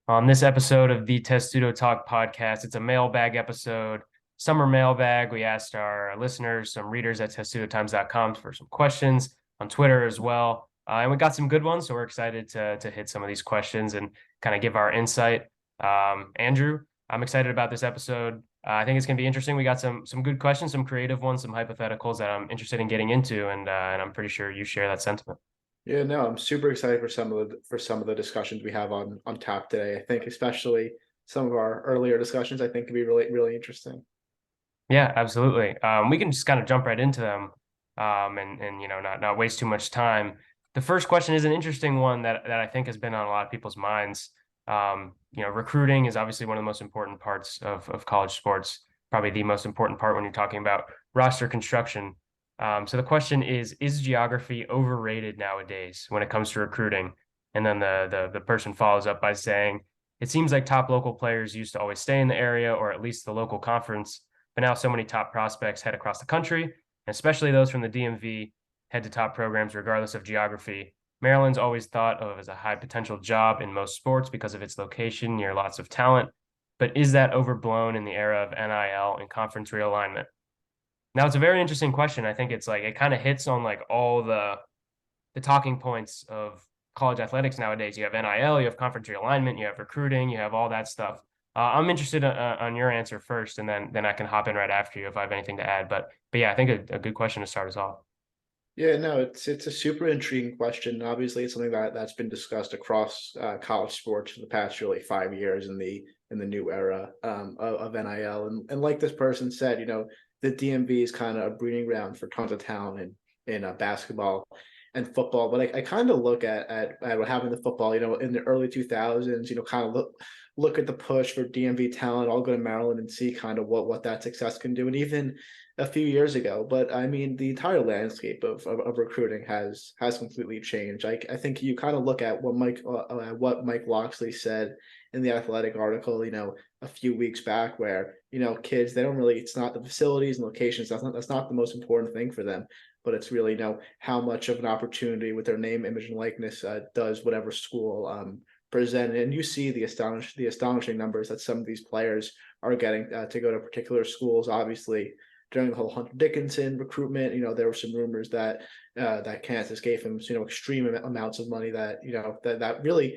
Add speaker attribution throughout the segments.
Speaker 1: On this episode of the Testudo Talk podcast, it's a mailbag episode, summer mailbag. We asked our listeners, some readers at testudotimes.com for some questions on Twitter as well. And we got some good ones, so we're excited to hit some of these questions and kind of give our insight. Andrew, I'm excited about this episode. I think it's going to be interesting. We got some good questions, some creative ones, some hypotheticals that I'm interested in getting into, and I'm pretty sure you share that sentiment.
Speaker 2: Yeah, no, I'm super excited for some of the discussions we have on tap today. I think especially some of our earlier discussions, I think could be really interesting.
Speaker 1: Yeah, absolutely. We can just kind of jump right into them, and not waste too much time. The first question is an interesting one that I think has been on a lot of people's minds. Recruiting is obviously one of the most important parts of college sports, probably the most important part when you're talking about roster construction. So the question is geography overrated nowadays when it comes to recruiting? And then the person follows up by saying, it seems like top local players used to always stay in the area or at least the local conference, but now so many top prospects head across the country, and especially those from the DMV head to top programs regardless of geography. Maryland's always thought of as a high potential job in most sports because of its location near lots of talent. But is that overblown in the era of NIL and conference realignment? Now it's a very interesting question. I think it's like it kind of hits on like all the talking points of college athletics nowadays. You have NIL, you have conference realignment, you have recruiting, you have all that stuff. I'm interested on your answer first, and then I can hop in right after you if I have anything to add. But yeah, I think a good question to start us off.
Speaker 2: Yeah, no, it's a super intriguing question. Obviously, it's something that's been discussed across college sports for the past really 5 years in the new era of NIL. And like this person said, the DMV is kind of a breeding ground for tons of talent in basketball and football. But I kind of look at what happened to football, in the early 2000s, kind of look at the push for DMV talent. I'll go to Maryland and see kind of what that success can do. And even a few years ago. But I mean, the entire landscape of recruiting has completely changed. I think you kind of look at what Mike Loxley said in the Athletic article, a few weeks back, where kids, they don't really, it's not the facilities and locations, that's not the most important thing for them, but it's really how much of an opportunity with their name, image, and likeness does whatever school present. And you see the astonishing numbers that some of these players are getting to go to particular schools. Obviously, during the whole Hunter Dickinson recruitment, there were some rumors that Kansas gave him, extreme amounts of money that that really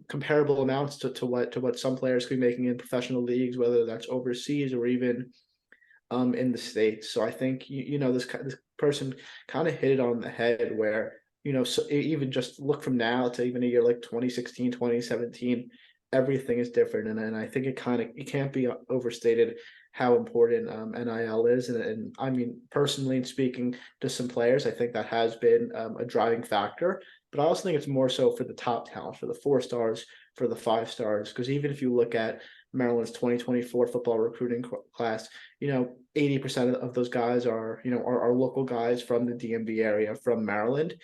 Speaker 2: comparable amounts to what some players could be making in professional leagues, whether that's overseas or even in the states. So I think this person kind of hit it on the head where so even just look from now to even a year like 2016, 2017, everything is different. And I think it can't be overstated how important NIL is. And I mean, personally and speaking to some players, I think that has been a driving factor. But I also think it's more so for the top talent, for the 4 stars, for the 5 stars. Because even if you look at Maryland's 2024 football recruiting class, 80% of those guys are local guys from the DMV area, from Maryland.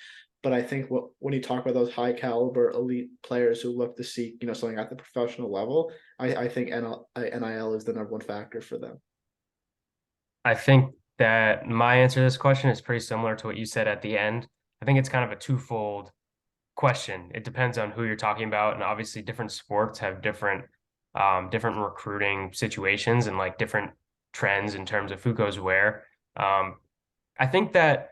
Speaker 2: But I think when you talk about those high caliber elite players who look to seek, something at the professional level, I think NIL is the number one factor for them.
Speaker 1: I think that my answer to this question is pretty similar to what you said at the end. I think it's kind of a twofold question. It depends on who you're talking about, and obviously different sports have different recruiting situations and like different trends in terms of who goes where. I think that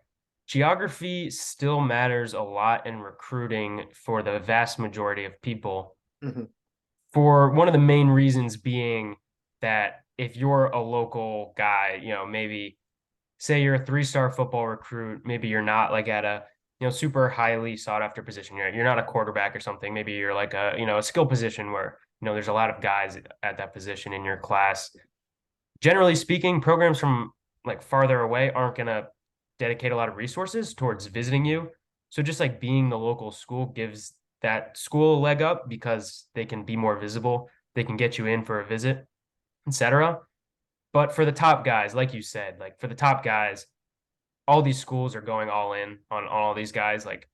Speaker 1: geography still matters a lot in recruiting for the vast majority of people,
Speaker 2: Mhm.
Speaker 1: for one of the main reasons being that if you're a local guy, maybe say you're a three-star football recruit, maybe you're not like at a super highly sought after position. You're not a quarterback or something. Maybe you're like a skill position where there's a lot of guys at that position in your class. Generally speaking, programs from like farther away aren't gonna dedicate a lot of resources towards visiting you. So just like being the local school gives that school a leg up because they can be more visible, they can get you in for a visit, etc. But for the top guys, like you said, like for the top guys, all these schools are going all in on all these guys. Like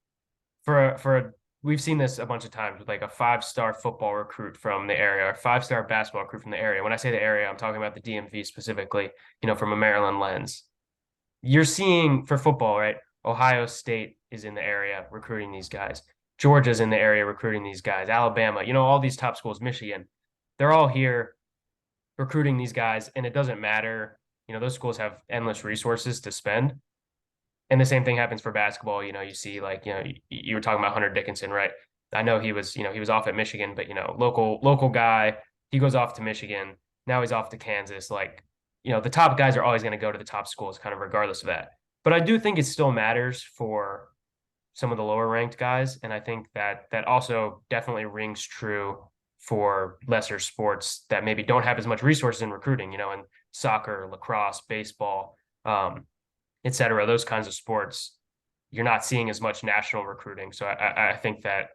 Speaker 1: we've seen this a bunch of times with like a five-star football recruit from the area or five-star basketball recruit from the area. When I say the area, I'm talking about the DMV specifically, from a Maryland lens. You're seeing for football, right? Ohio State is in the area recruiting these guys. Georgia's in the area recruiting these guys, Alabama, all these top schools, Michigan, they're all here recruiting these guys, and it doesn't matter. Those schools have endless resources to spend. And the same thing happens for basketball. You see like, you were talking about Hunter Dickinson, right? I know he was off at Michigan, but local guy, he goes off to Michigan. Now he's off to Kansas. Like, the top guys are always going to go to the top schools, kind of regardless of that. But I do think it still matters for some of the lower ranked guys. And I think that also definitely rings true for lesser sports that maybe don't have as much resources in recruiting, in soccer, lacrosse, baseball, et cetera, those kinds of sports, you're not seeing as much national recruiting. So I think that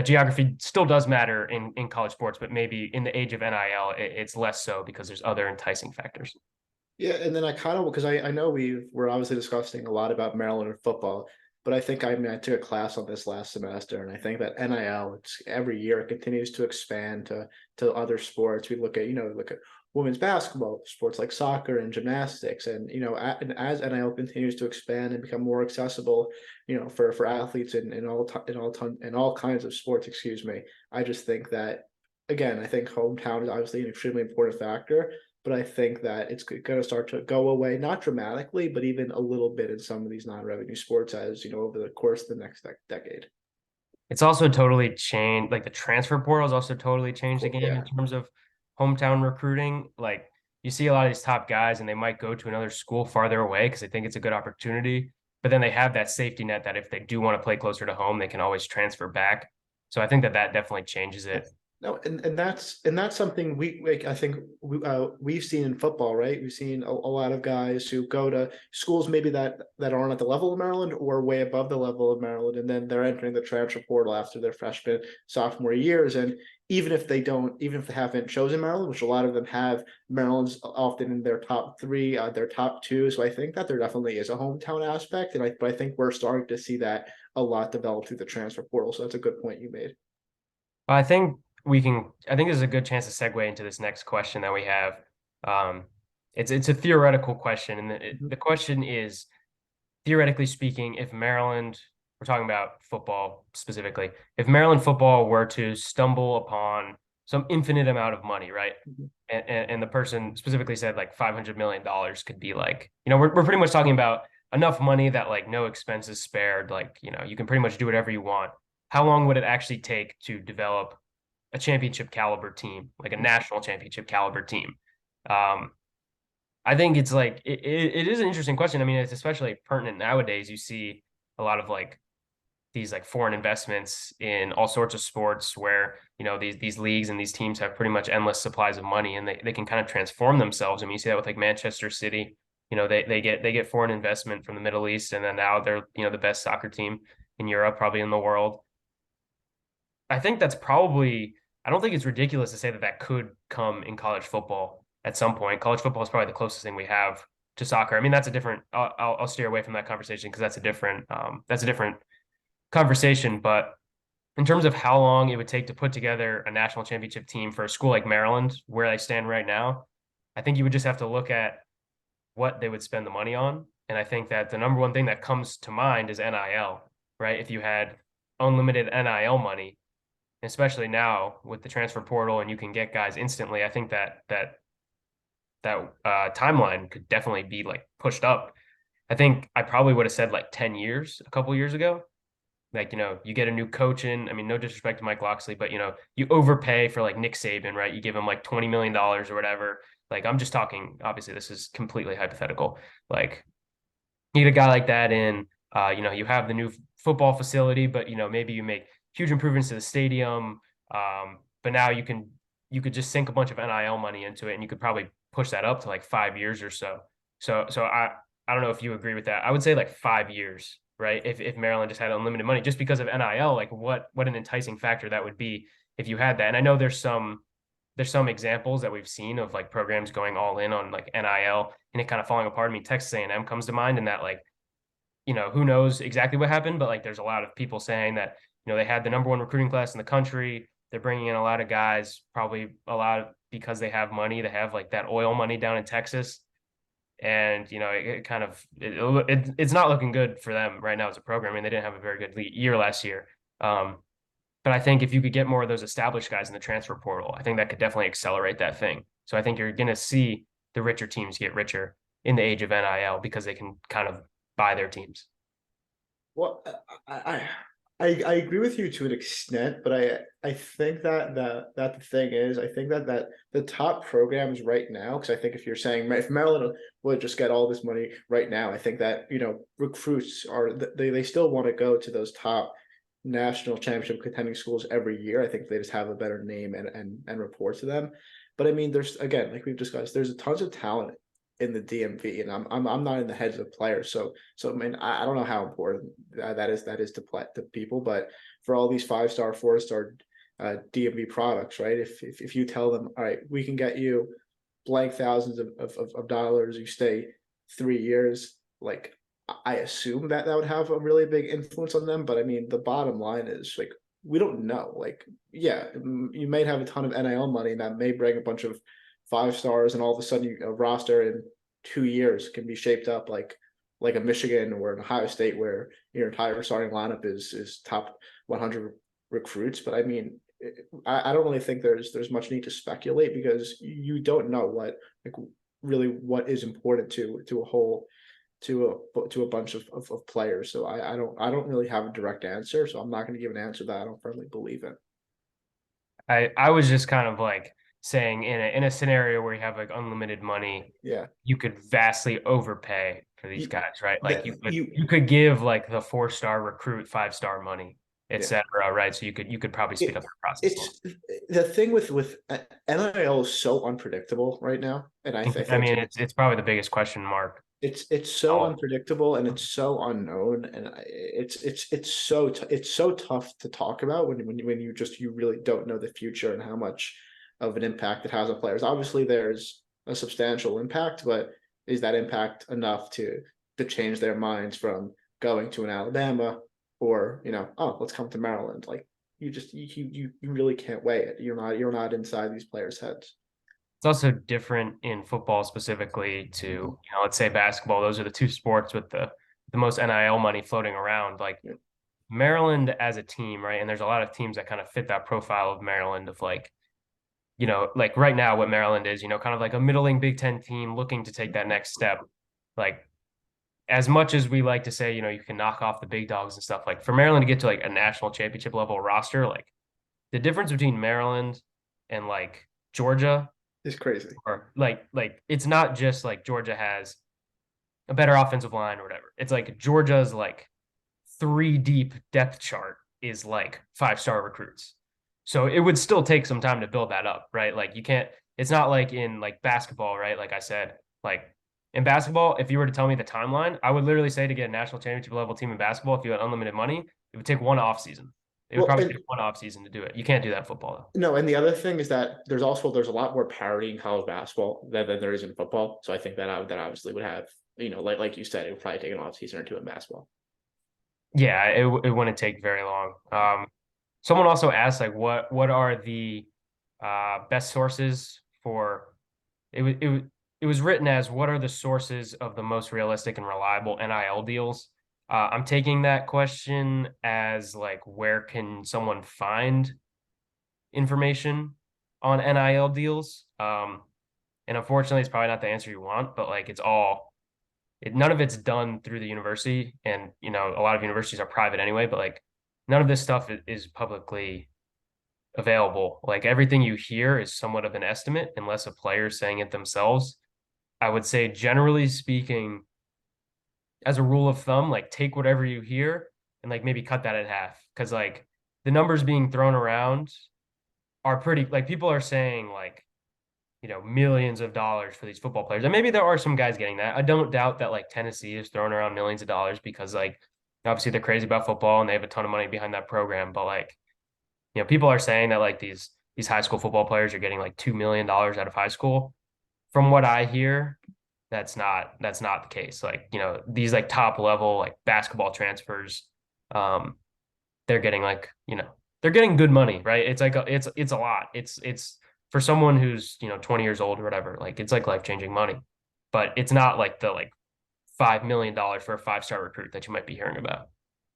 Speaker 1: geography still does matter in college sports, but maybe in the age of NIL, it's less so because there's other enticing factors.
Speaker 2: Yeah, and then I kind of because I know we're obviously discussing a lot about Maryland and football, but I took a class on this last semester, and I think that NIL, it's every year it continues to expand to other sports. We look at women's basketball, sports like soccer and gymnastics, and and as NIL continues to expand and become more accessible, for athletes in all kinds of sports. Excuse me. I just think that again, I think hometown is obviously an extremely important factor, but I think that it's going to start to go away, not dramatically, but even a little bit in some of these non-revenue sports as over the course of the next decade.
Speaker 1: It's also totally changed, like the transfer portal has also totally changed the
Speaker 2: Cool.
Speaker 1: game in
Speaker 2: Yeah.
Speaker 1: terms of hometown recruiting. Like you see a lot of these top guys and they might go to another school farther away because they think it's a good opportunity. But then they have that safety net that if they do want to play closer to home, they can always transfer back. So I think that definitely changes it.
Speaker 2: No, and that's something we like. I think we've seen in football, right? We've seen a lot of guys who go to schools maybe that aren't at the level of Maryland or way above the level of Maryland, and then they're entering the transfer portal after their freshman, sophomore years. And even if they haven't chosen Maryland, which a lot of them have, Maryland's often in their top three, their top two. So I think that there definitely is a hometown aspect, but I think we're starting to see that a lot develop through the transfer portal. So that's a good point you made.
Speaker 1: I think I think this is a good chance to segue into this next question that we have. Um, it's a theoretical question, and
Speaker 2: Mhm.
Speaker 1: the question is, theoretically speaking, if Maryland, we're talking about football specifically, if Maryland football were to stumble upon some infinite amount of money, right?
Speaker 2: Mhm.
Speaker 1: And the person specifically said like $500 million could be like, we're pretty much talking about enough money that like no expenses spared, like, you can pretty much do whatever you want. How long would it actually take to develop a championship caliber team, like a national championship caliber team? Um, I think it's like it is an interesting question. I mean, it's especially pertinent nowadays. You see a lot of like these like foreign investments in all sorts of sports where these leagues and these teams have pretty much endless supplies of money and they can kind of transform themselves. I mean, you see that with like Manchester City. They get foreign investment from the Middle East, and then now they're the best soccer team in Europe, probably in the world. I think that's probably, I don't think it's ridiculous to say that could come in college football at some point. College football is probably the closest thing we have to soccer. I mean, that's a different, I'll steer away from that conversation because that's a different conversation. But in terms of how long it would take to put together a national championship team for a school like Maryland, where they stand right now, I think you would just have to look at what they would spend the money on. And I think that the number one thing that comes to mind is NIL, right? If you had unlimited NIL money, especially now with the transfer portal and you can get guys instantly, I think that timeline could definitely be like pushed up. I think I probably would have said like 10 years a couple years ago. Like, you get a new coach in. I mean, no disrespect to Mike Loxley, but you overpay for like Nick Saban, right? You give him like $20 million or whatever. Like, I'm just talking, obviously, this is completely hypothetical. Like, you get a guy like that in, you have the new football facility, but maybe you make huge improvements to the stadium. But now you could just sink a bunch of NIL money into it, and you could probably push that up to like 5 years or so. So I don't know if you agree with that. I would say like 5 years, right? If Maryland just had unlimited money, just because of NIL, like what an enticing factor that would be if you had that. And I know there's some examples that we've seen of like programs going all in on like NIL and it kind of falling apart. I mean, Texas A&M comes to mind, and that like who knows exactly what happened, but like there's a lot of people saying that they had the number one recruiting class in the country. They're bringing in a lot of guys, probably a lot of because they have money. They have like that oil money down in Texas, and it kind of it's not looking good for them right now as a program. I mean, they didn't have a very good year last year. Um, but I think if you could get more of those established guys in the transfer portal, I think that could definitely accelerate that thing. So I think you're going to see the richer teams get richer in the age of NIL because they can kind of buy their teams.
Speaker 2: Well, I agree with you to an extent, but I think that the thing is, I think that the top programs right now, because I think if you're saying if Maryland would just get all this money right now, I think that recruits are they still want to go to those top national championship contending schools every year. I think they just have a better name and rapport to them. But I mean, there's again, like we've discussed, there's tons of talent in the DMV, and I'm not in the heads of players, so I mean I don't know how important that is to play to people, but for all these 5-star, 4-star DMV products, right? If you tell them, all right, we can get you blank thousands of dollars, you stay 3 years, like I assume that that would have a really big influence on them. But I mean, the bottom line is like we don't know. Like, yeah, you may have a ton of NIL money and that may bring a bunch of 5 stars, and all of a sudden a roster in 2 years can be shaped up like a Michigan or an Ohio State where your entire starting lineup is top 100 recruits. But I mean, I don't really think there's much need to speculate because you don't know what like really what is important to a whole to a bunch of players. So I don't really have a direct answer. So I'm not going to give an answer that I don't firmly believe in.
Speaker 1: I was just kind of like saying in a scenario where you have like unlimited money,
Speaker 2: Yeah,
Speaker 1: you could vastly overpay for these
Speaker 2: you,
Speaker 1: guys, right? Like
Speaker 2: that
Speaker 1: you could
Speaker 2: you
Speaker 1: you could give like the 4-star recruit 5-star money,
Speaker 2: yeah.
Speaker 1: etc. Right? So you could probably speed up
Speaker 2: It,
Speaker 1: the process a little.
Speaker 2: it's the thing with NIL is so unpredictable right now, and I
Speaker 1: I
Speaker 2: think
Speaker 1: mean, it's probably the biggest question mark.
Speaker 2: it's so
Speaker 1: Oh,
Speaker 2: unpredictable and it's so unknown, and it's so tough to talk about when you really don't know the future and how much of an impact it has on players. Obviously, there's a substantial impact, but is that impact enough to change their minds from going to an Alabama or oh, let's come to Maryland? Like you really can't weigh it. You're not inside these players' heads.
Speaker 1: it's also different in football specifically to, let's say basketball. Those are the two sports with the most NIL money floating around. Like
Speaker 2: Yeah.
Speaker 1: Maryland as a team, right? And there's a lot of teams that kind of fit that profile of Maryland of like, like right now what Maryland is, kind of like a middling Big Ten team looking to take that next step. Like as much as we like to say, you can knock off the big dogs and stuff, like for Maryland to get to like a national championship level roster, like the difference between Maryland and like Georgia,
Speaker 2: It's crazy.
Speaker 1: or like it's not just like Georgia has a better offensive line or whatever. It's like Georgia's like three deep depth chart is like 5-star recruits. So it would still take some time to build that up, right? Like you can't, it's not like in like basketball, right? Like I said, like in basketball, if you were to tell me the timeline, I would literally say to get a national championship level team in basketball, if you had unlimited money, it would take one off season. It would
Speaker 2: Well,
Speaker 1: probably
Speaker 2: and
Speaker 1: take one off season to do it. You can't do that in football though.
Speaker 2: no, and the other thing is that there's a lot more parity in college basketball than there is in football. So I think that obviously would have like you said, it would probably take an off season or two in basketball.
Speaker 1: Yeah, it wouldn't take very long. Someone also asked like what are the best sources for it was written as what are the sources of the most realistic and reliable NIL deals? I'm taking that question as like where can someone find information on NIL deals? And unfortunately, it's probably not the answer you want, but like none of it's done through the university, and a lot of universities are private anyway. But like none of this stuff is publicly available. Like everything you hear is somewhat of an estimate, unless a player is saying it themselves. I would say, generally speaking, as a rule of thumb, like take whatever you hear and like maybe cut that in half. Cause like the numbers being thrown around are pretty, like people are saying like, millions of dollars for these football players. And maybe there are some guys getting that. I don't doubt that like Tennessee is throwing around millions of dollars because like obviously they're crazy about football and they have a ton of money behind that program. But like, people are saying that like these high school football players are getting like $2 million out of high school. From what I hear, that's not the case. Like, these like top level like basketball transfers, um, they're getting like, they're getting good money, right? It's like it's a lot. It's for someone who's, 20 years old or whatever, like it's like life-changing money. But it's not like the like $5 million for a 5-star recruit that you might be hearing about.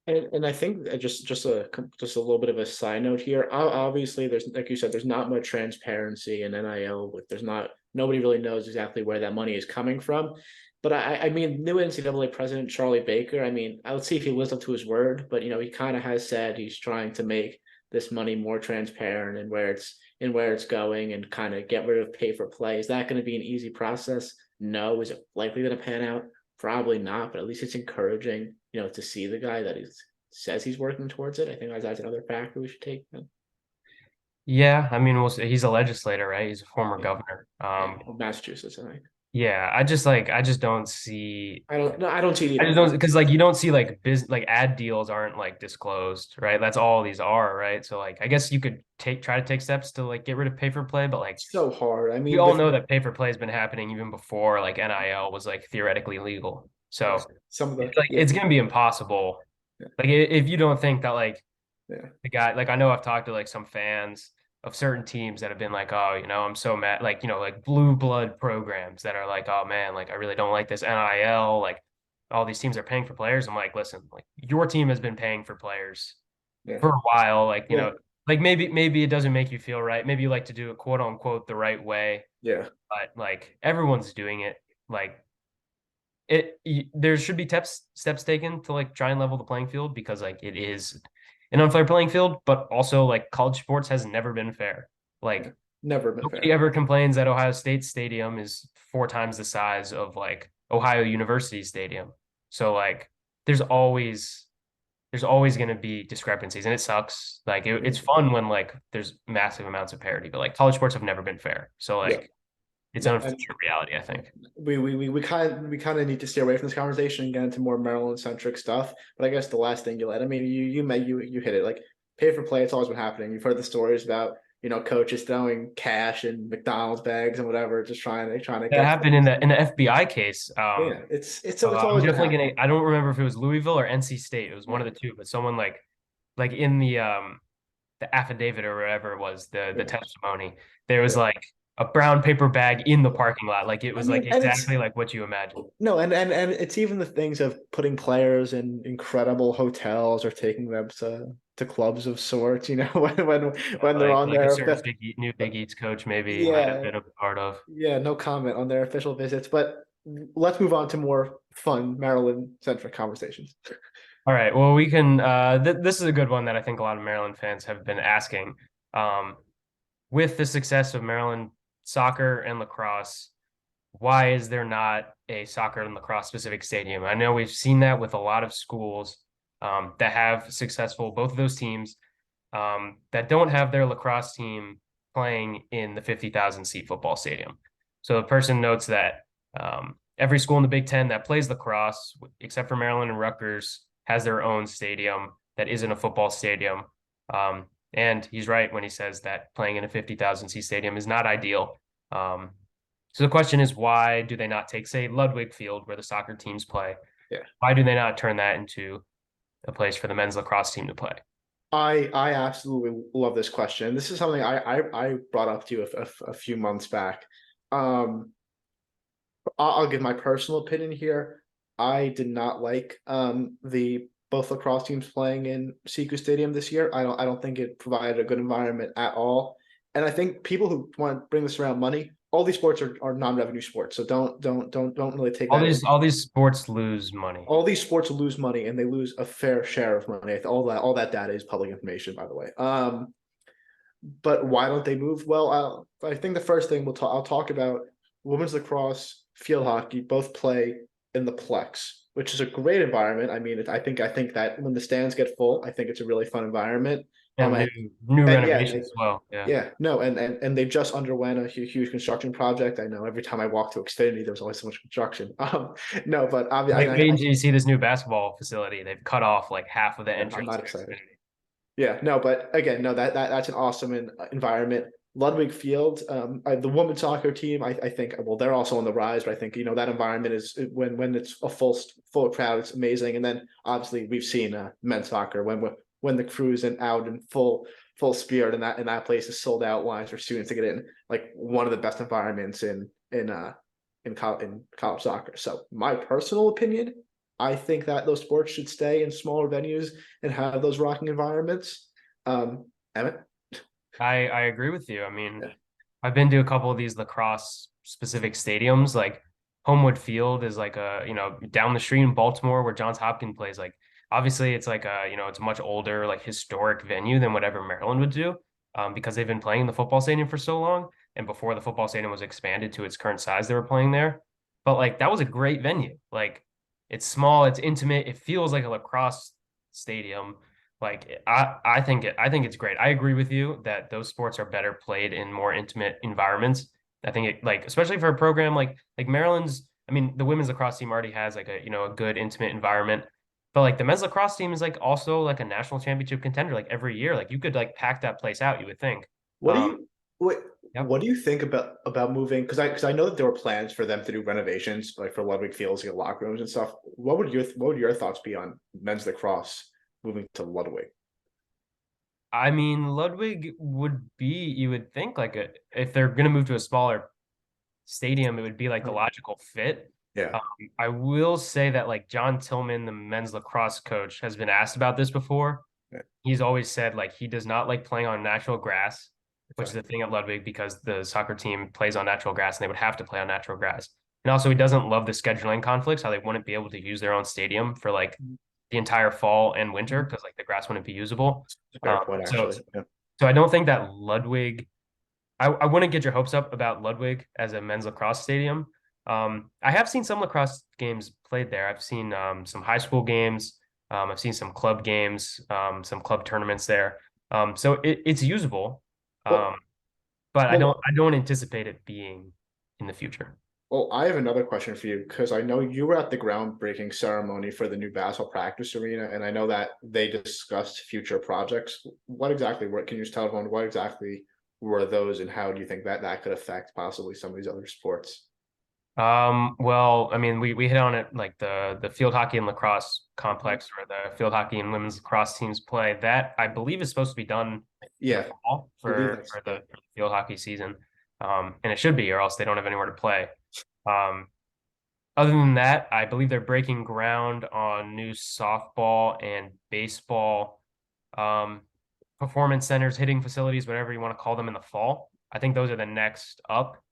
Speaker 2: And I think just a little bit of a side note here. Obviously, there's like you said, there's not much transparency in NIL. With there's not nobody really knows exactly where that money is coming from. But I mean, new NCAA president Charlie Baker. I mean, let's see if he lives up to his word. But he kind of has said he's trying to make this money more transparent and where it's going and kind of get rid of pay for play. Is that going to be an easy process? No. Is it likely going to pan out? Probably not, but at least it's encouraging, to see the guy that says he's working towards it. I think that's another factor we should take.
Speaker 1: Yeah, I mean, he's a legislator, right? He's a former
Speaker 2: Yeah,
Speaker 1: governor.
Speaker 2: yeah, Massachusetts, I think.
Speaker 1: Yeah, I just don't see.
Speaker 2: I don't, no, I don't see it
Speaker 1: I
Speaker 2: either.
Speaker 1: just don't because like you don't see like like ad deals aren't like disclosed, right? That's all these are, right? So like I guess you could try to take steps to like get rid of pay for play, but like
Speaker 2: So hard. I
Speaker 1: we
Speaker 2: mean,
Speaker 1: all
Speaker 2: with
Speaker 1: know that pay for play has been happening even before like NIL was like theoretically legal.
Speaker 2: yes,
Speaker 1: So
Speaker 2: some of the
Speaker 1: it's like
Speaker 2: yeah,
Speaker 1: it's gonna be impossible.
Speaker 2: yeah,
Speaker 1: Like if you don't think that like
Speaker 2: yeah,
Speaker 1: the guy, like I know I've talked to like some fans of certain teams that have been like, oh, I'm so mad, like like blue blood programs that are like, oh man, like I really don't like this NIL, like all these teams are paying for players. I'm like, listen, like your team has been paying for players
Speaker 2: yeah,
Speaker 1: for a while, like
Speaker 2: yeah,
Speaker 1: like maybe it doesn't make you feel right, maybe you like to do it quote unquote the right way,
Speaker 2: yeah,
Speaker 1: but like everyone's doing it, like there should be steps taken to like try and level the playing field because like it is an unfair playing field, but also like college sports has never been fair.
Speaker 2: yeah.
Speaker 1: Like
Speaker 2: Never been
Speaker 1: nobody
Speaker 2: fair.
Speaker 1: ever complains that Ohio State Stadium is 4 times the size of like Ohio University Stadium. So like there's always there's always going to be discrepancies and it sucks. Like it's
Speaker 2: Mhm.
Speaker 1: fun when like there's massive amounts of parity, but like college sports have never been fair. So
Speaker 2: Yeah,
Speaker 1: like it's an
Speaker 2: no, and
Speaker 1: unfortunate reality, I think.
Speaker 2: we kind of need to stay away from this conversation and get into more Maryland centric stuff. But I guess the last thing you let, I mean, you hit it like pay for play. It's always been happening. You've heard the stories about coaches throwing cash in McDonald's bags and whatever, just trying to
Speaker 1: That
Speaker 2: get
Speaker 1: happened
Speaker 2: players.
Speaker 1: in the FBI case.
Speaker 2: Yeah, it's
Speaker 1: I'm
Speaker 2: always been
Speaker 1: definitely
Speaker 2: happening.
Speaker 1: gonna. I don't remember if it was Louisville or NC State. It was one
Speaker 2: Yeah,
Speaker 1: of the two. But someone like in the affidavit or whatever it was, the
Speaker 2: yeah,
Speaker 1: testimony, there was
Speaker 2: yeah.
Speaker 1: like a brown paper bag in the parking lot. Like it
Speaker 2: I
Speaker 1: was like
Speaker 2: mean, and
Speaker 1: exactly like what you imagine.
Speaker 2: no, and it's even the things of putting players in incredible hotels or taking them to clubs of sorts. When they're on
Speaker 1: Like a
Speaker 2: their
Speaker 1: certain new Big Eats coach maybe might have
Speaker 2: yeah,
Speaker 1: been a part of.
Speaker 2: yeah, no comment on their official visits. But let's move on to more fun Maryland centric conversations.
Speaker 1: All right. Well, we can. This is a good one that I think a lot of Maryland fans have been asking. Um, with the success of Maryland soccer and lacrosse, why is there not a soccer and lacrosse specific stadium? I know we've seen that with a lot of schools that have successful both of those teams that don't have their lacrosse team playing in the 50,000 seat football stadium. So the person notes that every school in the Big Ten that plays lacrosse, except for Maryland and Rutgers, has their own stadium that isn't a football stadium. And he's right when he says that playing in a 50,000 seat stadium is not ideal. Um, so the question is, why do they not take, say, Ludwig Field, where the soccer teams play?
Speaker 2: Yeah,
Speaker 1: Why do they not turn that into a place for the men's lacrosse team to play?
Speaker 2: I absolutely love this question. This is something I brought up to you a few months back. Um, I'll give my personal opinion here. I did not like the both lacrosse teams playing in Siegel Stadium this year. I don't think it provided a good environment at all. And I think people who want to bring this around money, all these sports are non-revenue sports. So don't really take that in.
Speaker 1: All these sports lose money.
Speaker 2: All these sports lose money and they lose a fair share of money. All that data is public information, by the way. But why don't they move? Well, I think the first thing I'll talk about women's lacrosse, field hockey, both play in the Plex, which is a great environment. I mean, I think that when the stands get full, I think it's a really fun environment.
Speaker 1: And
Speaker 2: And
Speaker 1: new
Speaker 2: and yeah,
Speaker 1: renovations as well. Yeah.
Speaker 2: yeah, no, and they just underwent a huge construction project. I know every time I walk to Xfinity, there's always so much construction. No, but
Speaker 1: Wait, wait until you see this new basketball facility. They've cut off like half of the
Speaker 2: I'm
Speaker 1: entrance
Speaker 2: not
Speaker 1: to
Speaker 2: excited.
Speaker 1: Xfinity.
Speaker 2: Yeah, no, but again, no, that's an awesome environment. Ludwig Field, the women's soccer team, I think, well, they're also on the rise, but I think that environment is when it's a full crowd, it's amazing. And then obviously we've seen men's soccer when the crew's out in full spirit and that place is sold out lines for students to get in, like one of the best environments in college soccer. So my personal opinion, I think that those sports should stay in smaller venues and have those rocking environments. Emmett?
Speaker 1: I agree with you. I mean,
Speaker 2: Yeah.
Speaker 1: I've been to a couple of these lacrosse specific stadiums. Like Homewood Field is like a, down the street in Baltimore where Johns Hopkins plays. Like obviously it's like a, it's a much older, like historic venue than whatever Maryland would do, because they've been playing in the football stadium for so long. And before the football stadium was expanded to its current size, they were playing there. But like that was a great venue. Like it's small, it's intimate, it feels like a lacrosse stadium. Like I think it's great. I agree with you that those sports are better played in more intimate environments. I think it, like, especially for a program like Maryland's, I mean, the women's lacrosse team already has like a, a good intimate environment. But like the men's lacrosse team is like also like a national championship contender like every year. Like you could like pack that place out, you would think.
Speaker 2: What do
Speaker 1: Um,
Speaker 2: you what
Speaker 1: yep.
Speaker 2: what do you think about moving? Because I know that there were plans for them to do renovations, like for Ludwig Fields, get locker rooms and stuff. What would your thoughts be on men's lacrosse moving to Ludwig?
Speaker 1: I mean, Ludwig would be, you would think like if they're gonna move to a smaller stadium, it would be like the
Speaker 2: Uh,
Speaker 1: logical fit.
Speaker 2: Yeah.
Speaker 1: Um, I will say that like John Tillman, the men's lacrosse coach, has been asked about this before.
Speaker 2: Yeah.
Speaker 1: He's always said like he does not like playing on natural grass, which is
Speaker 2: Okay.
Speaker 1: the thing at Ludwig because the soccer team plays on natural grass and they would have to play on natural grass. And also, he doesn't love the scheduling conflicts, how they wouldn't be able to use their own stadium for like the entire fall and winter
Speaker 2: Mhm.
Speaker 1: because like the grass wouldn't be usable.
Speaker 2: That's a fair point,
Speaker 1: So,
Speaker 2: actually. Yeah.
Speaker 1: so I don't think that Ludwig I wouldn't get your hopes up about Ludwig as a men's lacrosse stadium. I have seen some lacrosse games played there. I've seen some high school games. I've seen some club games, some club tournaments there. So it's usable, um,
Speaker 2: Well,
Speaker 1: but
Speaker 2: well,
Speaker 1: I don't anticipate it being in the future.
Speaker 2: well, I have another question for you because I know you were at the groundbreaking ceremony for the new basketball practice arena, and I know that they discussed future projects. What exactly were, can you just tell everyone what exactly were those, and how do you think that that could affect possibly some of these other sports?
Speaker 1: Well, I mean, we hit on it like the field hockey and lacrosse
Speaker 2: Mhm.
Speaker 1: complex where the field hockey and women's lacrosse teams play. That I believe is supposed to be done in the
Speaker 2: Yeah,
Speaker 1: fall
Speaker 2: I believe that's
Speaker 1: for the field hockey season. And it should be, or else they don't have anywhere to play. Um, Other than that, I believe they're breaking ground on new softball and baseball um, performance centers, hitting facilities, whatever you want to call them in the fall. I think those are the next up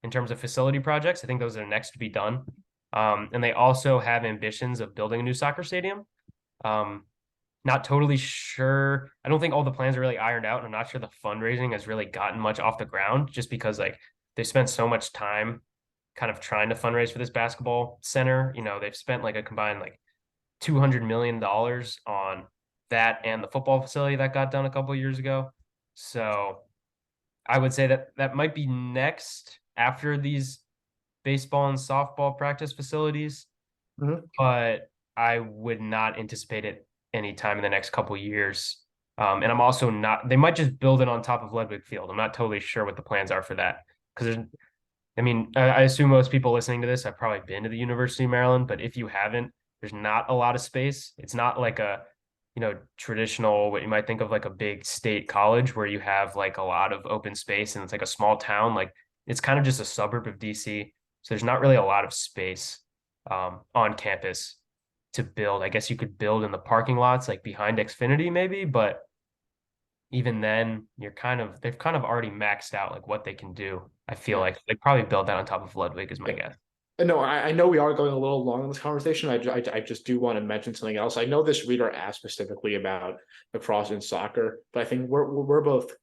Speaker 1: in terms of facility projects. I think those are next to be done. And they also have ambitions of building a new soccer stadium. Um, Not totally sure. I don't think all the plans are really ironed out. And I'm not sure the fundraising has really gotten much off the ground just because like they spent so much time kind of trying to fundraise for this basketball center. They've spent like a combined like $200 million on that and the football facility that got done a couple of years ago. So I would say that that might be next after these baseball and softball practice facilities,
Speaker 2: Mhm.
Speaker 1: but I would not anticipate it anytime in the next couple of years. And I'm also not, they might just build it on top of Ludwig Field. I'm not totally sure what the plans are for that. Because I mean, I assume most people listening to this have probably been to the University of Maryland, but if you haven't, there's not a lot of space. It's not like a, traditional, what you might think of like a big state college where you have like a lot of open space and it's like a small town. Like it's kind of just a suburb of DC. So there's not really a lot of space on campus to build. I guess you could build in the parking lots like behind Xfinity maybe, but even then they've kind of already maxed out like what they can do. I feel
Speaker 2: Yeah.
Speaker 1: like they probably build that on top of Ludwig is my
Speaker 2: Yeah.
Speaker 1: guess.
Speaker 2: No, I know we are going a little long in this conversation. I just do want to mention something else. I know this reader asked specifically about lacrosse and soccer, but I think we're both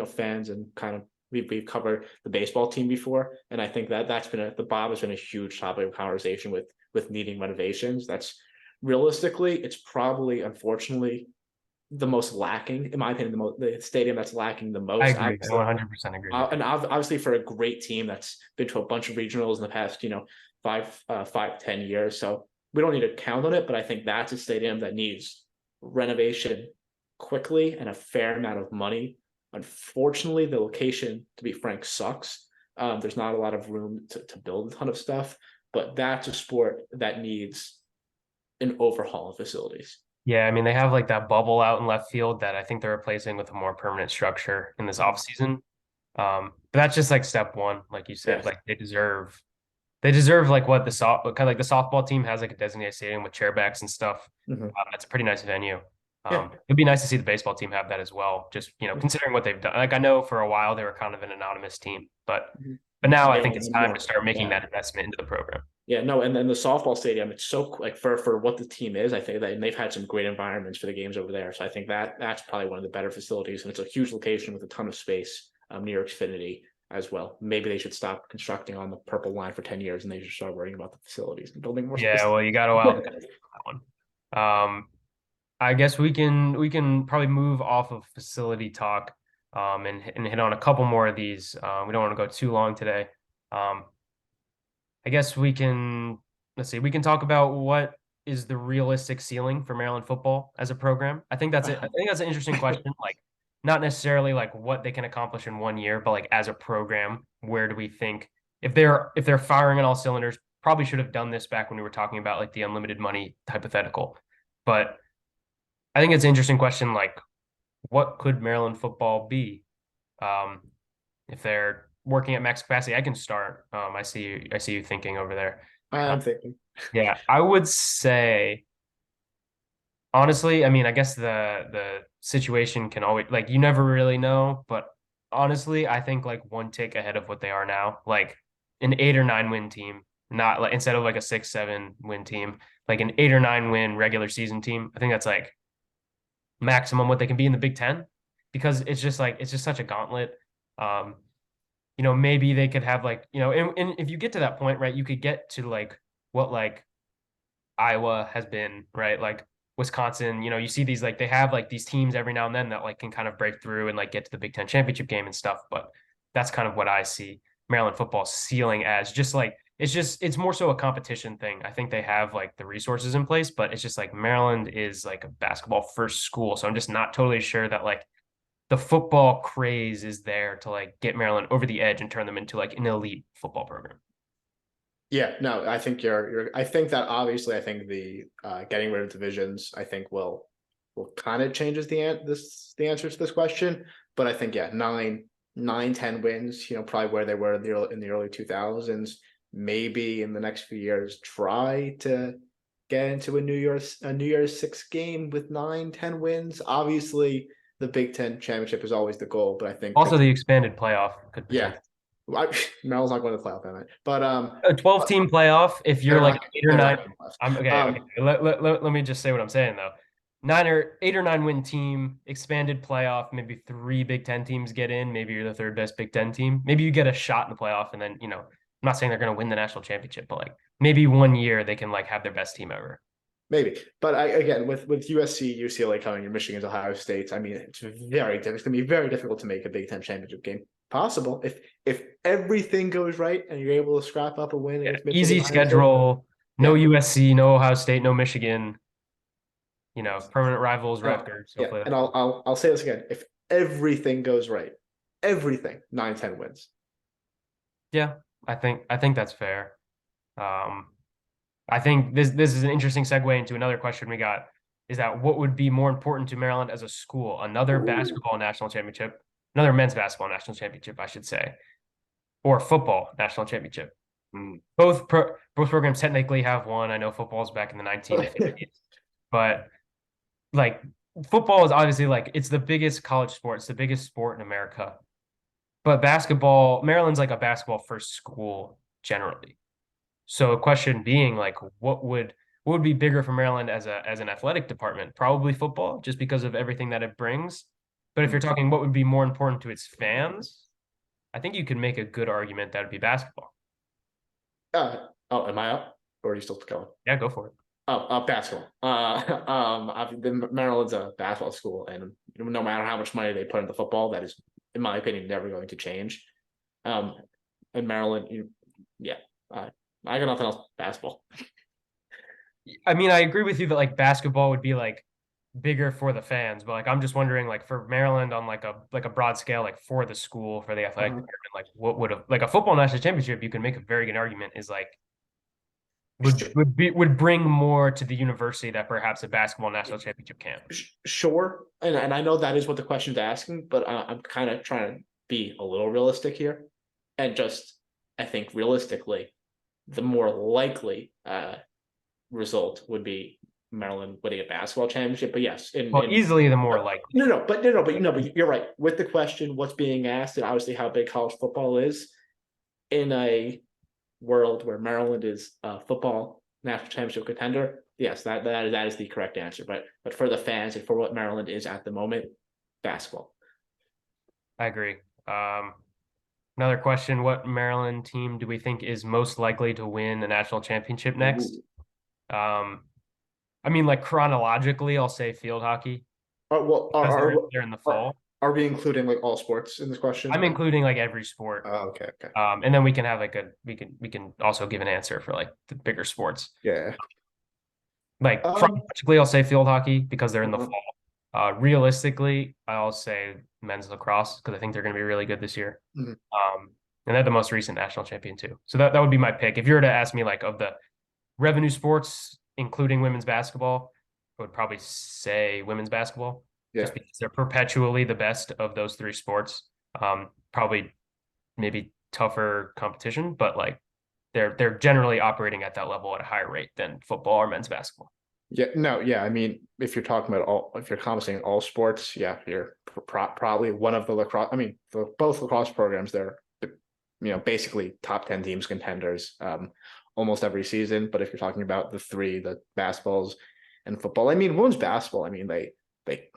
Speaker 2: fans and kind of we've covered the baseball team before, and I think that that's been the Bob has been a huge topic of conversation with needing renovations. That's realistically, it's probably unfortunately the most lacking, in my opinion, the stadium that's lacking the
Speaker 1: I
Speaker 2: most.
Speaker 1: agree. I
Speaker 2: Obviously,
Speaker 1: 100% agree with you.
Speaker 2: and obviously for a great team that's been to a bunch of regionals in the past, 10 years. So we don't need to count on it, but I think that's a stadium that needs renovation quickly and a fair amount of money. Unfortunately, the location, to be frank, sucks. There's not a lot of room to build a ton of stuff, but that's a sport that needs an overhaul of facilities.
Speaker 1: Yeah, I mean they have like that bubble out in left field that I think they're replacing with a more permanent structure in this
Speaker 2: Mhm.
Speaker 1: offseason. But that's just like step one, like you said,
Speaker 2: Yes.
Speaker 1: like they deserve. They deserve like what the soft kind of like the softball team has like a designated stadium with chairbacks and stuff.
Speaker 2: Mhm.
Speaker 1: It's a pretty nice venue.
Speaker 2: Yeah.
Speaker 1: It'd be nice to see the baseball team have that as well. Just considering what they've done. Like I know for a while they were kind of an anonymous team,
Speaker 2: Mhm.
Speaker 1: but now I
Speaker 2: Yeah,
Speaker 1: think it's time to
Speaker 2: no,
Speaker 1: start making
Speaker 2: yeah.
Speaker 1: that investment into the program.
Speaker 2: Yeah, no, and then the softball stadium, it's so like for what the team is, I think that and they've had some great environments for the games over there. So I think that that's probably one of the better facilities, and it's a huge location with a ton of space near Xfinity as well. Maybe they should stop constructing on the purple line for 10 years and they should start worrying about the facilities and building more
Speaker 1: Yeah,
Speaker 2: space.
Speaker 1: well, you got a while to go on that one. I guess we can probably move off of facility talk and hit on a couple more of these. We don't want to go too long today. Um, I guess we can let's see, we can talk about what is the realistic ceiling for Maryland football as a program. I think that's it. I think that's an interesting question. Like not necessarily like what they can accomplish in 1 year, but like as a program, where do we think if they're firing on all cylinders, probably should have done this back when we were talking about like the unlimited money hypothetical. But I think it's an interesting question, like what could Maryland football be? Um, if they're working at max capacity, I can start. I see you thinking over there. Uh,
Speaker 2: I'm thinking.
Speaker 1: yeah, I would say honestly, I mean, I guess the situation can always like you never really know, but honestly, I think like one tick ahead of what they are now, like an 8 or 9 win team, not like instead of like a 6, 7 win team, like an 8 or 9 win regular season team. I think that's like maximum what they can be in the Big Ten because it's just such a gauntlet. Um, maybe they could have like, and if you get to that point, right, you could get to like what like Iowa has been, right? Like Wisconsin, you see these like they have like these teams every now and then that like can kind of break through and like get to the Big Ten championship game and stuff. But that's kind of what I see Maryland football ceiling as just like it's more so a competition thing. I think they have like the resources in place, but it's just like Maryland is like a basketball first school. So I'm just not totally sure that like the football craze is there to like get Maryland over the edge and turn them into like an elite football program.
Speaker 2: Yeah, no, I think you're I think that obviously I think the getting rid of divisions I think will kind of changes the answer to this question. But I think yeah, 10 wins, probably where they were in the early 2000s. Maybe in the next few years, try to get into a New Year's Six game with 9, 10 wins. Obviously, the Big Ten championship is always the goal, but I think
Speaker 1: Also, the expanded playoff could
Speaker 2: yeah,
Speaker 1: potentially
Speaker 2: Merrill's not going to the playoff, am I?
Speaker 1: a 12
Speaker 2: But
Speaker 1: team playoff if you're
Speaker 2: they're
Speaker 1: like
Speaker 2: not.
Speaker 1: 8 or 9.
Speaker 2: Going to playoffs.
Speaker 1: I'm okay. Okay. Let me just say what I'm saying though. 8 or 9 win team, expanded playoff, maybe 3 Big Ten teams get in. Maybe you're the third best Big Ten team. Maybe you get a shot in the playoff, and then I'm not saying they're going to win the national championship, but like maybe 1 year they can like have their best team ever.
Speaker 2: Maybe, but again with USC, UCLA coming, your Michigan's, Ohio State's. I mean, it's very difficult. It's going to be very difficult to make a Big Ten championship game. Possible if everything goes right and you're able to scrap up a win
Speaker 1: Yeah,
Speaker 2: against Michigan,
Speaker 1: easy
Speaker 2: Ohio State.
Speaker 1: schedule. No
Speaker 2: Yeah.
Speaker 1: USC, no Ohio State, no Michigan. Permanent rivals,
Speaker 2: Oh,
Speaker 1: Rutgers.
Speaker 2: yeah.
Speaker 1: Hopefully,
Speaker 2: And I'll say this again. If everything goes right, everything 9, 10 wins.
Speaker 1: yeah, I think that's fair. Um, I think this is an interesting segue into another question we got is that what would be more important to Maryland as a school? Another
Speaker 2: Ooh.
Speaker 1: basketball national championship, another men's basketball national championship, I should say, or football national championship. Both programs technically have one. I know football's back in the 1950s, but like football is obviously like it's the biggest college sport, it's the biggest sport in America. But basketball, Maryland's like a basketball first school generally. So a question being like, what would be bigger for Maryland as an athletic department? Probably football, just because of everything that it brings. But if you're talking what would be more important to its fans, I think you could make a good argument that would be basketball.
Speaker 2: Oh, am I up? Or are you still going?
Speaker 1: Yeah, go for it.
Speaker 2: Oh, basketball. Maryland's a basketball school, and no matter how much money they put into football, that is, in my opinion, never going to change. Um, in Maryland, yeah, I got nothing else. Basketball.
Speaker 1: I mean, I agree with you that like basketball would be like bigger for the fans, but like I'm just wondering like for Maryland on like a broad scale, like for the school, for the athletic
Speaker 2: Uh-huh.
Speaker 1: department, like what would like a football national championship, you can make a very good argument is like would bring more to the university that perhaps a basketball national championship can.
Speaker 2: Sure, and I know that is what the question's asking, but I'm kind of trying to be a little realistic here, and just I think realistically, the more likely result would be Maryland winning a basketball championship. But yes,
Speaker 1: Well, easily the more likely.
Speaker 2: but you're right. With the question, what's being asked, and obviously how big college football is in a world where Maryland is a football national championship contender, yes, that is the correct answer. But for the fans and for what Maryland is at the moment, basketball.
Speaker 1: I agree. Another question: what Maryland team do we think is most likely to win the national championship next?
Speaker 2: Ooh.
Speaker 1: Um, I mean, like chronologically, I'll say field hockey
Speaker 2: Well,
Speaker 1: because they're in the fall.
Speaker 2: are we including like all sports in this question?
Speaker 1: I'm including like every sport.
Speaker 2: Oh, okay, okay.
Speaker 1: And then we can have like we can also give an answer for like the bigger sports.
Speaker 2: Yeah.
Speaker 1: Like
Speaker 2: Um,
Speaker 1: chronologically, I'll say field hockey because they're in the
Speaker 2: uh-huh.
Speaker 1: fall. Realistically, I'll say men's lacrosse because I think they're going to be really good this year.
Speaker 2: Mhm.
Speaker 1: And they're the most recent national champion too. So that would be my pick. If you were to ask me like of the revenue sports, including women's basketball, I would probably say women's basketball
Speaker 2: Yeah.
Speaker 1: just because they're perpetually the best of those three sports. Probably maybe tougher competition, but like they're generally operating at that level at a higher rate than football or men's basketball.
Speaker 2: Yeah, no, yeah. I mean, if you're talking about if you're commenting all sports, yeah, you're probably one of the lacrosse. I mean, both lacrosse programs, they're basically top 10 teams contenders almost every season. But if you're talking about the basketballs and football, I mean, women's basketball, I mean, they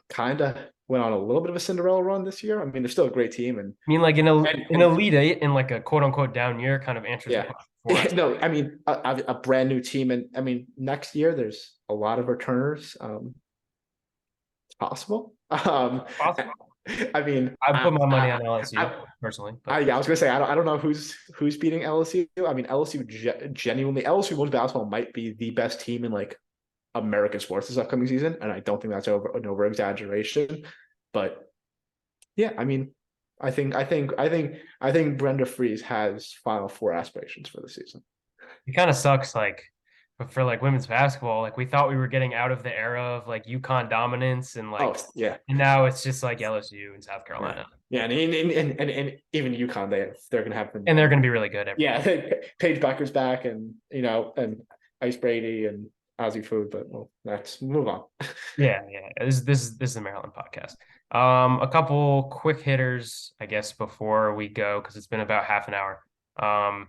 Speaker 2: kind of went on a little bit of a Cinderella run this year. I mean, they're still a great team,
Speaker 1: I mean, like in an
Speaker 2: and
Speaker 1: elite eight in like a quote unquote down year kind of answers the
Speaker 2: yeah.
Speaker 1: question for us.
Speaker 2: No, I mean a brand new team, and I mean next year there's a lot of returners. It's possible.
Speaker 1: Possible.
Speaker 2: I mean,
Speaker 1: I put my money on LSU
Speaker 2: I,
Speaker 1: personally, but
Speaker 2: yeah, I was gonna say I don't know who's beating LSU. I mean, LSU genuinely LSU women's basketball might be the best team in like American sports this upcoming season, and I don't think that's an over exaggeration. But yeah, I mean, I think Brenda Fries has Final Four aspirations for the season.
Speaker 1: it kind of sucks. Like for like women's basketball, like we thought we were getting out of the era of like UConn dominance and
Speaker 2: Oh
Speaker 1: like,
Speaker 2: yeah,
Speaker 1: and now it's just like LSU and South
Speaker 2: yeah,
Speaker 1: Carolina,
Speaker 2: yeah, and even UConn they're gonna have them.
Speaker 1: and they're going to be really good every year.
Speaker 2: Yeah, Paige Bucker's back, and and Ice Brady and Ozzy Food, but well, let's move on.
Speaker 1: Yeah, yeah. This is a Maryland podcast. A couple quick hitters, I guess, before we go because it's been about half an hour. Um,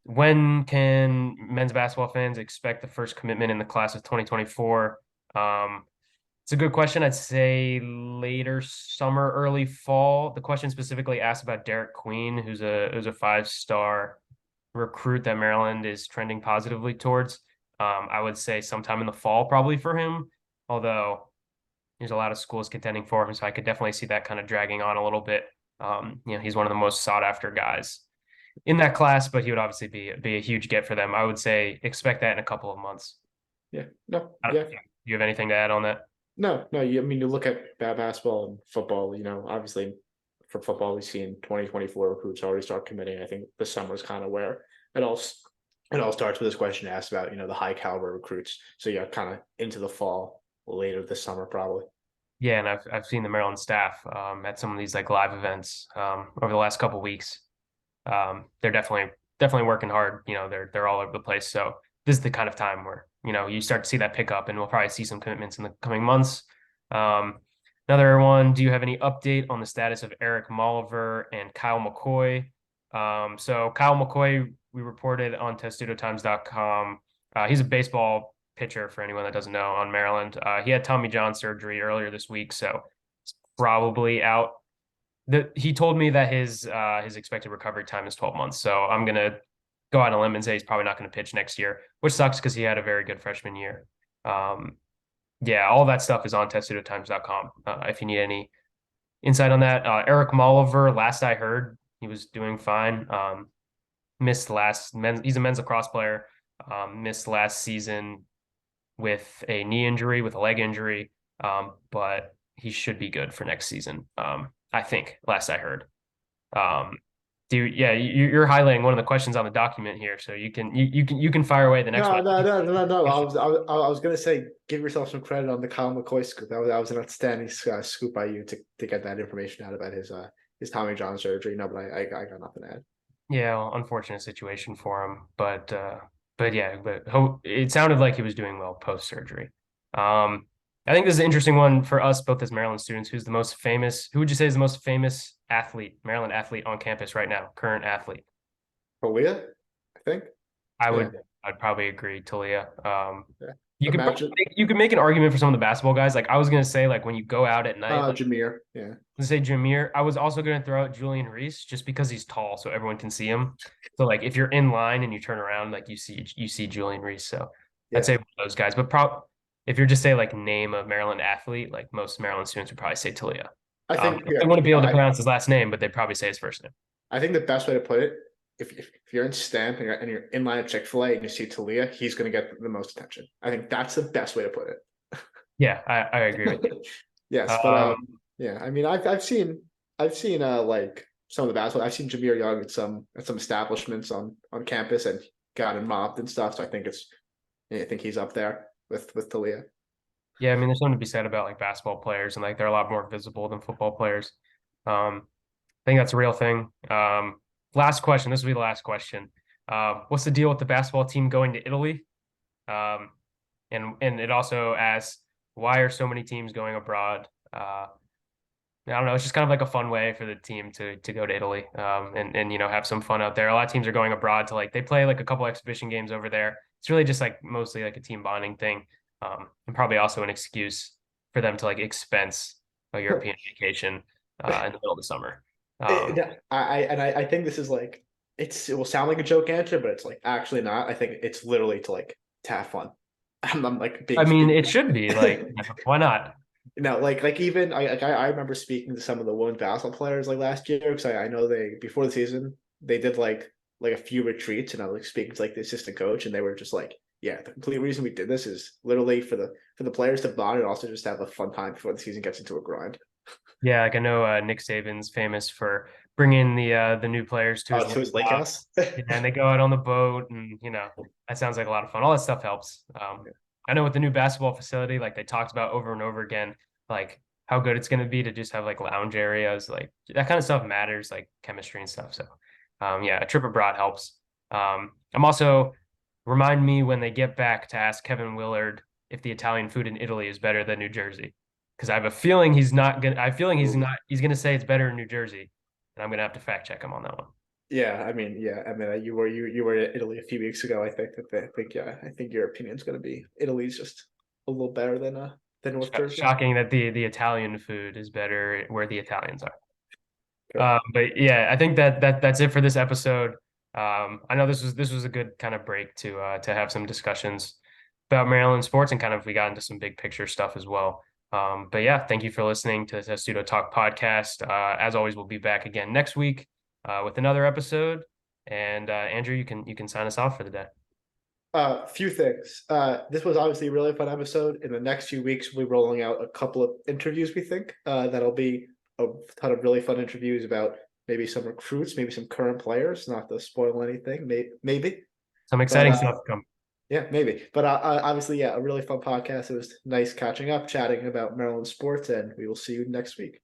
Speaker 1: when can men's basketball fans expect the first commitment in the class of 2024? It's a good question. I'd say later summer, early fall. The question specifically asked about Derek Queen, who's a 5-star recruit that Maryland is trending positively towards. I would say sometime in the fall, probably for him. Although there's a lot of schools contending for him, so I could definitely see that kind of dragging on a little bit. He's one of the most sought after guys in that class, but he would obviously be a huge get for them. I would say expect that in a couple of months.
Speaker 2: Yeah, no,
Speaker 1: I don't,
Speaker 2: yeah,
Speaker 1: Do you have anything to add on that?
Speaker 2: no. I mean, you look at basketball and football. Obviously, for football, we've seen 2024 recruits already start committing. I think the summer is kind of where it all it all starts with this question asked about the high caliber recruits. So yeah, kind of into the fall, later this summer probably.
Speaker 1: Yeah, and I've seen the Maryland staff at some of these like live events over the last couple of weeks. They're definitely working hard. They're all over the place. So this is the kind of time where you start to see that pick up, and we'll probably see some commitments in the coming months. Um, Another one. Do you have any update on the status of Eric Molliver and Kyle McCoy? So Kyle McCoy, we reported on TestudoTimes.com. He's a baseball pitcher for anyone that doesn't know on Maryland. He had Tommy John surgery earlier this week, so it's probably out. He told me that his expected recovery time is 12 months. So I'm gonna go out on a limb and say he's probably not going to pitch next year, which sucks because he had a very good freshman year. Um, yeah, all that stuff is on testudotimes.com. If you need any insight on that, Eric Molliver, last I heard, he was doing fine. Missed last men's. He's a men's lacrosse player. Missed last season with a knee injury, with a leg injury, but he should be good for next season. I think last I heard. Um, you're highlighting one of the questions on the document here, so you can fire away the next
Speaker 2: No,
Speaker 1: one.
Speaker 2: no, no, no, no. I was gonna say give yourself some credit on the Kyle McCoy scoop. That was an outstanding scoop by you to get that information out about his Tommy John surgery. No, but I got nothing to add.
Speaker 1: Yeah, well, unfortunate situation for him, but yeah, but it sounded like he was doing well post surgery. Um, I think this is an interesting one for us both as Maryland students. Who's the most famous? Who would you say is the most famous athlete, Maryland athlete on campus right now? Current athlete?
Speaker 2: Talia, I think.
Speaker 1: I
Speaker 2: Yeah.
Speaker 1: would, I'd probably agree, Talia.
Speaker 2: Yeah.
Speaker 1: You could probably
Speaker 2: Imagine.
Speaker 1: you could make an argument for some of the basketball guys. Like I was gonna say, like when you go out at night, like
Speaker 2: Jameer. Yeah.
Speaker 1: let's say Jameer. I was also gonna throw out Julian Reese just because he's tall, so everyone can see him. So like if you're in line and you turn around, like you see Julian Reese. So I'd say
Speaker 2: Yeah.
Speaker 1: one of those guys. But if you're just say like name a Maryland athlete, like most Maryland students would probably say Talia.
Speaker 2: I think.
Speaker 1: They
Speaker 2: Yeah.
Speaker 1: wouldn't be
Speaker 2: Yeah.
Speaker 1: able to pronounce his last name, but they'd probably say his first name.
Speaker 2: I think the best way to put it, if you're in Stamp and you're in line at Chick-fil-A and you see Talia, he's going to get the most attention. I think that's the best way to put
Speaker 1: Yeah, I agree with
Speaker 2: it. Yes, but
Speaker 1: you.
Speaker 2: yeah. I mean, I've seen like some of the basketball. I've seen Jameer Young at some establishments on campus and gotten mobbed and stuff. So I think he's up there with Talia.
Speaker 1: Yeah, I mean, there's something to be said about like basketball players and like they're a lot more visible than football players. I think that's a real thing. Last question. This will be the last question. What's the deal with the basketball team going to Italy? Um, and it also asks, why are so many teams going abroad? I don't know. It's just kind of like a fun way for the team to go to Italy, and have some fun out there. A lot of teams are going abroad to like they play like a couple exhibition games over there. It's really just like mostly like a team bonding thing, and probably also an excuse for them to like expense a European vacation in the middle of the summer. Um,
Speaker 2: I think this is like it will sound like a joke answer, but it's like actually not. I think it's literally to have fun. I'm like
Speaker 1: I
Speaker 2: being
Speaker 1: mean,
Speaker 2: speaking.
Speaker 1: it should be like, why not?
Speaker 2: No, like even I remember speaking to some of the women's basketball players like last year because I know they before the season they did like a few retreats and I was like speaking to like the assistant coach and they were just like, yeah, the complete reason we did this is literally for the players to bond and also just have a fun time before the season gets into a grind.
Speaker 1: Yeah, like I know Nick Saban's famous for bringing the new players to his
Speaker 2: To
Speaker 1: lake
Speaker 2: his lake house.
Speaker 1: house. Yeah, and they go out on the boat, and that sounds like a lot of fun. All that stuff helps. I know with the new basketball facility, like they talked about over and over again, like how good it's going to be to just have like lounge areas, like that kind of stuff matters, like chemistry and stuff. So, yeah, a trip abroad helps. I'm also remind me when they get back to ask Kevin Willard if the Italian food in Italy is better than New Jersey because I have a feeling he's not gonna. I feeling he's
Speaker 2: Ooh.
Speaker 1: not. He's gonna say it's better in New Jersey, and I'm gonna have to fact check him on that one.
Speaker 2: Yeah, I mean, you were in Italy a few weeks ago. I think your opinion's going to be Italy's just a little better than North Jersey.
Speaker 1: Shocking that the Italian food is better where the Italians are.
Speaker 2: Okay.
Speaker 1: But yeah, I think that's it for this episode. I know this was a good kind of break to have some discussions about Maryland sports and kind of we got into some big picture stuff as well. But yeah, thank you for listening to the Testudo Talk podcast. As always, we'll be back again next week with another episode. And Andrew, you can sign us off for the day.
Speaker 2: Few things. This was obviously a really fun episode. In the next few weeks, we'll be rolling out a couple of interviews. We think that'll be a ton of really fun interviews about maybe some recruits, maybe some current players. Not to spoil anything, maybe.
Speaker 1: Some
Speaker 2: But
Speaker 1: exciting stuff to come.
Speaker 2: yeah, maybe. But obviously, yeah, a really fun podcast. It was nice catching up, chatting about Maryland sports, and we will see you next week.